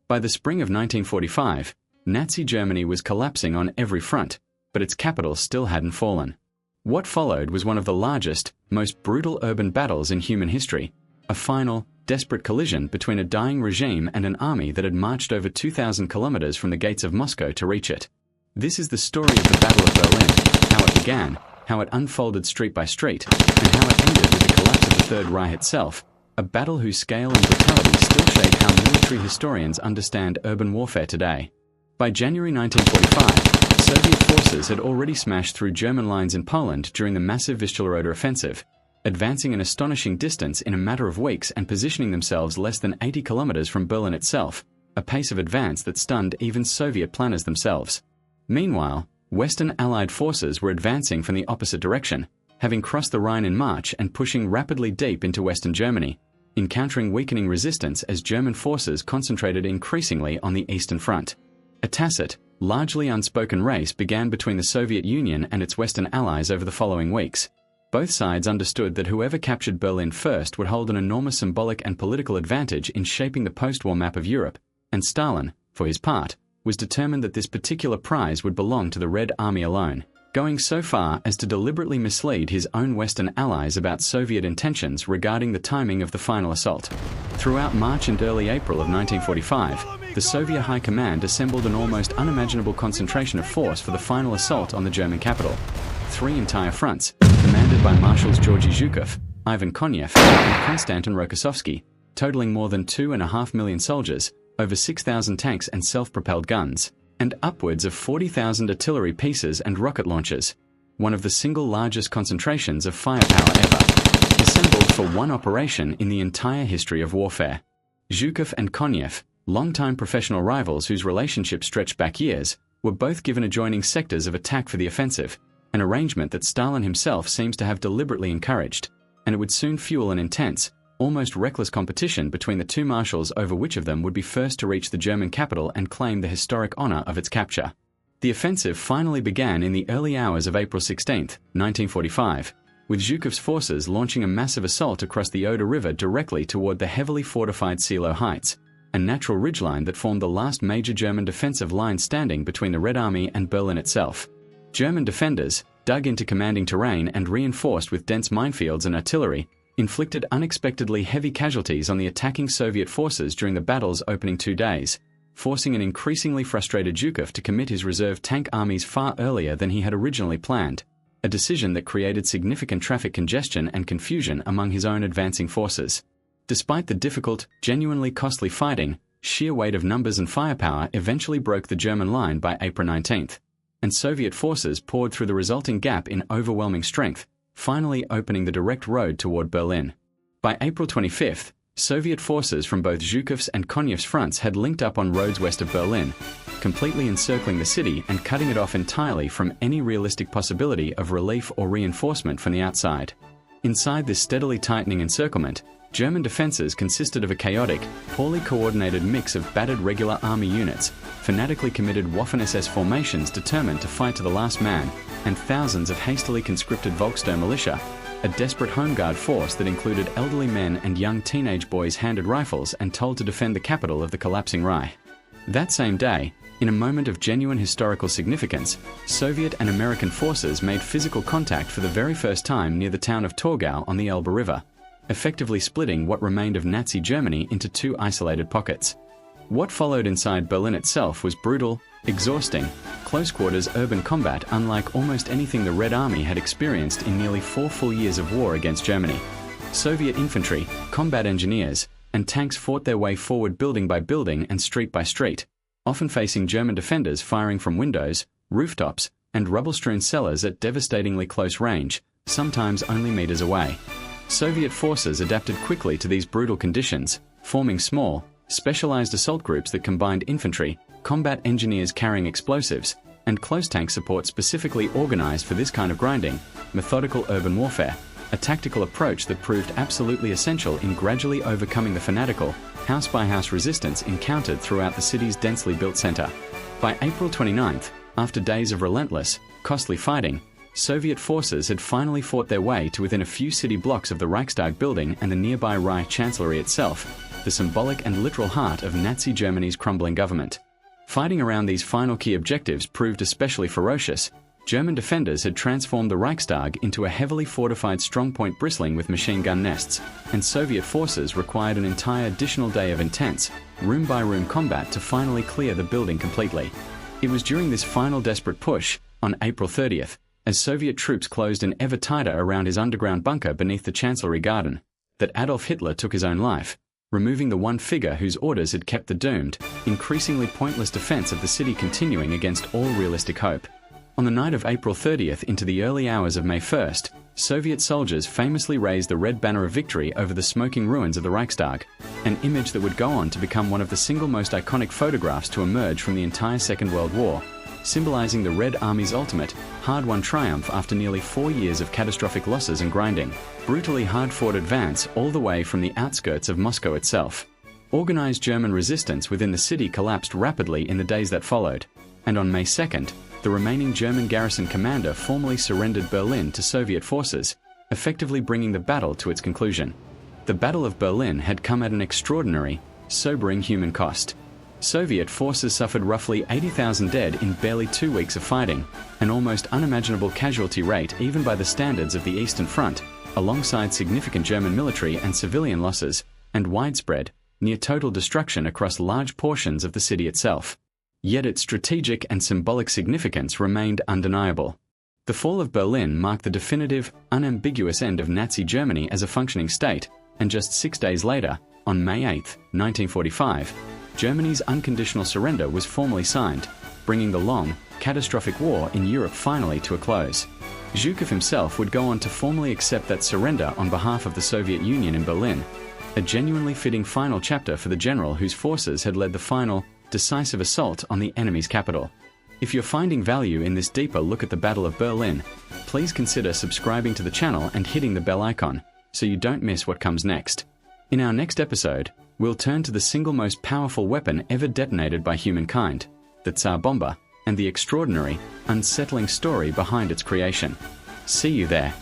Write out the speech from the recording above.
By the spring of 1945, Nazi Germany was collapsing on every front, but its capital still hadn't fallen. What followed was one of the largest, most brutal urban battles in human history, a final, desperate collision between a dying regime and an army that had marched over 2,000 kilometers from the gates of Moscow to reach it. This is the story of the Battle of Berlin, how it began, how it unfolded street by street, and how it ended with the collapse of the Third Reich itself, a battle whose scale and brutality still shape how military historians understand urban warfare today. By January 1945, Soviet forces had already smashed through German lines in Poland during the massive Vistula-Oder offensive, advancing an astonishing distance in a matter of weeks and positioning themselves less than 80 kilometers from Berlin itself, a pace of advance that stunned even Soviet planners themselves. Meanwhile, Western Allied forces were advancing from the opposite direction, having crossed the Rhine in March and pushing rapidly deep into Western Germany, encountering weakening resistance as German forces concentrated increasingly on the Eastern Front. A tacit, largely unspoken race began between the Soviet Union and its Western allies over the following weeks. Both sides understood that whoever captured Berlin first would hold an enormous symbolic and political advantage in shaping the post-war map of Europe, and Stalin, for his part, was determined that this particular prize would belong to the Red Army alone, going so far as to deliberately mislead his own Western allies about Soviet intentions regarding the timing of the final assault. Throughout March and early April of 1945, the Soviet High Command assembled an almost unimaginable concentration of force for the final assault on the German capital. 3 entire fronts, commanded by Marshals Georgy Zhukov, Ivan Konev, and Konstantin Rokossovsky, totaling more than 2.5 million soldiers, over 6,000 tanks and self-propelled guns, and upwards of 40,000 artillery pieces and rocket launchers, one of the single largest concentrations of firepower ever, assembled for one operation in the entire history of warfare. Zhukov and Konev, longtime professional rivals whose relationship stretched back years, were both given adjoining sectors of attack for the offensive, an arrangement that Stalin himself seems to have deliberately encouraged, and it would soon fuel an intense, almost reckless competition between the two marshals over which of them would be first to reach the German capital and claim the historic honor of its capture. The offensive finally began in the early hours of April 16, 1945, with Zhukov's forces launching a massive assault across the Oder River directly toward the heavily fortified Seelow Heights, a natural ridgeline that formed the last major German defensive line standing between the Red Army and Berlin itself. German defenders, dug into commanding terrain and reinforced with dense minefields and artillery, inflicted unexpectedly heavy casualties on the attacking Soviet forces during the battle's opening 2 days, forcing an increasingly frustrated Zhukov to commit his reserve tank armies far earlier than he had originally planned, a decision that created significant traffic congestion and confusion among his own advancing forces. Despite the difficult, genuinely costly fighting, sheer weight of numbers and firepower eventually broke the German line by April 19th, and Soviet forces poured through the resulting gap in overwhelming strength, finally opening the direct road toward Berlin. By April 25th, Soviet forces from both Zhukov's and Konev's fronts had linked up on roads west of Berlin, completely encircling the city and cutting it off entirely from any realistic possibility of relief or reinforcement from the outside. Inside this steadily tightening encirclement, German defenses consisted of a chaotic, poorly coordinated mix of battered regular army units, fanatically committed Waffen-SS formations determined to fight to the last man, and thousands of hastily conscripted Volkswehr militia, a desperate home guard force that included elderly men and young teenage boys handed rifles and told to defend the capital of the collapsing Reich. That same day, in a moment of genuine historical significance, Soviet and American forces made physical contact for the very first time near the town of Torgau on the Elbe River, effectively splitting what remained of Nazi Germany into 2 isolated pockets. What followed inside Berlin itself was brutal, exhausting, close-quarters urban combat unlike almost anything the Red Army had experienced in nearly 4 full years of war against Germany. Soviet infantry, combat engineers, and tanks fought their way forward building by building and street by street, often facing German defenders firing from windows, rooftops, and rubble-strewn cellars at devastatingly close range, sometimes only meters away. Soviet forces adapted quickly to these brutal conditions, forming small, specialized assault groups that combined infantry, combat engineers carrying explosives, and close tank support specifically organized for this kind of grinding, methodical urban warfare, a tactical approach that proved absolutely essential in gradually overcoming the fanatical, house-by-house resistance encountered throughout the city's densely built center. By April 29th, after days of relentless, costly fighting, Soviet forces had finally fought their way to within a few city blocks of the Reichstag building and the nearby Reich Chancellery itself, the symbolic and literal heart of Nazi Germany's crumbling government. Fighting around these final key objectives proved especially ferocious. German defenders had transformed the Reichstag into a heavily fortified strongpoint bristling with machine gun nests, and Soviet forces required an entire additional day of intense, room-by-room combat to finally clear the building completely. It was during this final desperate push, on April 30th, as Soviet troops closed in ever tighter around his underground bunker beneath the Chancellery Garden, that Adolf Hitler took his own life, removing the one figure whose orders had kept the doomed, increasingly pointless defense of the city continuing against all realistic hope. On the night of April 30th into the early hours of May 1st, Soviet soldiers famously raised the Red Banner of Victory over the smoking ruins of the Reichstag, an image that would go on to become one of the single most iconic photographs to emerge from the entire Second World War, symbolizing the Red Army's ultimate, hard-won triumph after nearly 4 years of catastrophic losses and grinding, brutally hard-fought advance all the way from the outskirts of Moscow itself. Organized German resistance within the city collapsed rapidly in the days that followed, and on May 2nd, the remaining German garrison commander formally surrendered Berlin to Soviet forces, effectively bringing the battle to its conclusion. The Battle of Berlin had come at an extraordinary, sobering human cost. Soviet forces suffered roughly 80,000 dead in barely 2 weeks of fighting, an almost unimaginable casualty rate even by the standards of the Eastern Front, alongside significant German military and civilian losses, and widespread, near-total destruction across large portions of the city itself. Yet its strategic and symbolic significance remained undeniable. The fall of Berlin marked the definitive, unambiguous end of Nazi Germany as a functioning state, and just 6 days later, on May 8, 1945, Germany's unconditional surrender was formally signed, bringing the long, catastrophic war in Europe finally to a close. Zhukov himself would go on to formally accept that surrender on behalf of the Soviet Union in Berlin, a genuinely fitting final chapter for the general whose forces had led the final, decisive assault on the enemy's capital. If you're finding value in this deeper look at the Battle of Berlin, please consider subscribing to the channel and hitting the bell icon so you don't miss what comes next. In our next episode, we'll turn to the single most powerful weapon ever detonated by humankind, the Tsar Bomba, and the extraordinary, unsettling story behind its creation. See you there.